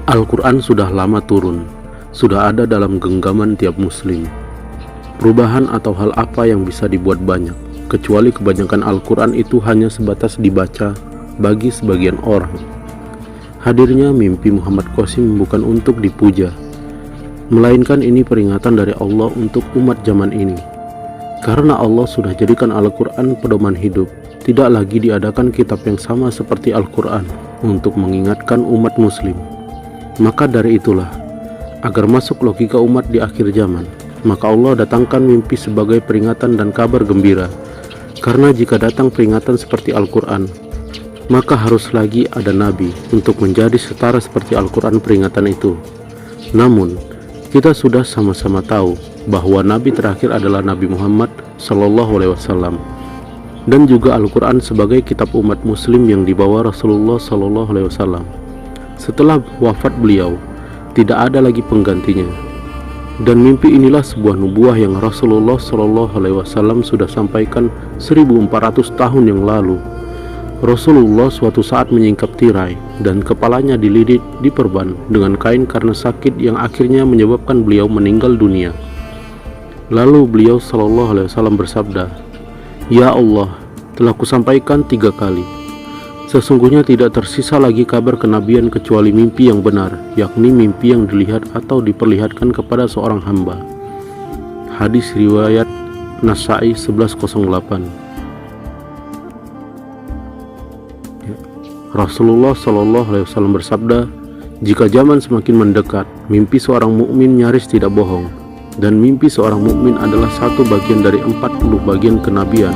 Al-Quran sudah lama turun, sudah ada dalam genggaman tiap muslim. Perubahan atau hal apa yang bisa dibuat banyak, kecuali kebanyakan Al-Quran itu hanya sebatas dibaca bagi sebagian orang. Hadirnya mimpi Muhammad Qasim bukan untuk dipuja, melainkan ini peringatan dari Allah untuk umat zaman ini. Karena Allah sudah jadikan Al-Quran pedoman hidup, tidak lagi diadakan kitab yang sama seperti Al-Quran untuk mengingatkan umat muslim. Maka dari itulah, agar masuk logika umat di akhir zaman, maka Allah datangkan mimpi sebagai peringatan dan kabar gembira. Karena jika datang peringatan seperti Al-Quran, maka harus lagi ada Nabi untuk menjadi setara seperti Al-Quran peringatan itu. Namun, kita sudah sama-sama tahu bahwa Nabi terakhir adalah Nabi Muhammad SAW, dan juga Al-Quran sebagai kitab umat muslim yang dibawa Rasulullah SAW. Setelah wafat beliau, tidak ada lagi penggantinya. Dan mimpi inilah sebuah nubuah yang Rasulullah SAW sudah sampaikan 1400 tahun yang lalu. Rasulullah suatu saat menyingkap tirai dan kepalanya dililit diperban dengan kain karena sakit yang akhirnya menyebabkan beliau meninggal dunia. Lalu beliau SAW bersabda, "Ya Allah, telah kusampaikan 3 kali. Sesungguhnya tidak tersisa lagi kabar kenabian kecuali mimpi yang benar, yakni mimpi yang dilihat atau diperlihatkan kepada seorang hamba." Hadis riwayat Nasa'i 1108. Rasulullah SAW bersabda, "Jika zaman semakin mendekat, mimpi seorang mukmin nyaris tidak bohong, dan mimpi seorang mukmin adalah satu bagian dari 40 bagian kenabian.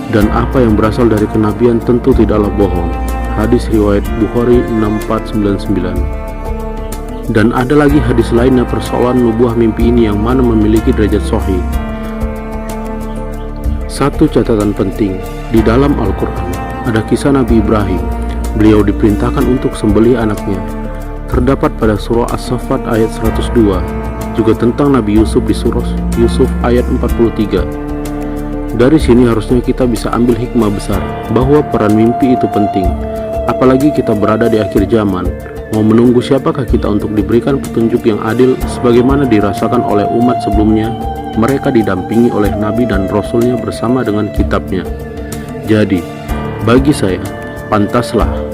Dan apa yang berasal dari kenabian tentu tidaklah bohong." Hadis riwayat Bukhari 6499. Dan ada lagi hadis lainnya persoalan nubuah mimpi ini yang mana memiliki derajat sahih. Satu catatan penting, di dalam Al-Quran ada kisah Nabi Ibrahim. Beliau diperintahkan untuk sembelih anaknya. Terdapat pada surah As-Saffat ayat 102, juga tentang Nabi Yusuf di surah Yusuf ayat 43. Dari sini harusnya kita bisa ambil hikmah besar bahwa peran mimpi itu penting. Apalagi kita berada di akhir zaman, mau menunggu siapakah kita untuk diberikan petunjuk yang adil sebagaimana dirasakan oleh umat sebelumnya. Mereka didampingi oleh Nabi dan Rasulnya bersama dengan kitabnya. Jadi, bagi saya, pantaslah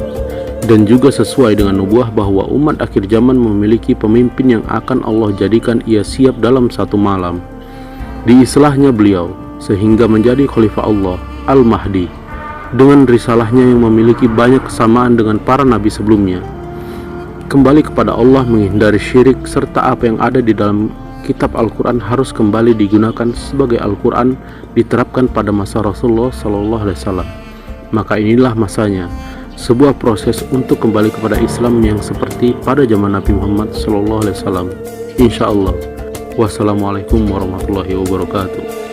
dan juga sesuai dengan nubuah bahwa umat akhir zaman memiliki pemimpin yang akan Allah jadikan ia siap dalam satu malam diislahnya beliau, sehingga menjadi khalifah Allah, Al-Mahdi, dengan risalahnya yang memiliki banyak kesamaan dengan para nabi sebelumnya. Kembali kepada Allah, menghindari syirik, serta apa yang ada di dalam kitab Al-Quran harus kembali digunakan sebagai Al-Quran diterapkan pada masa Rasulullah SAW. Maka inilah masanya, sebuah proses untuk kembali kepada Islam yang seperti pada zaman Nabi Muhammad SAW. Insya Allah. Wassalamualaikum warahmatullahi wabarakatuh.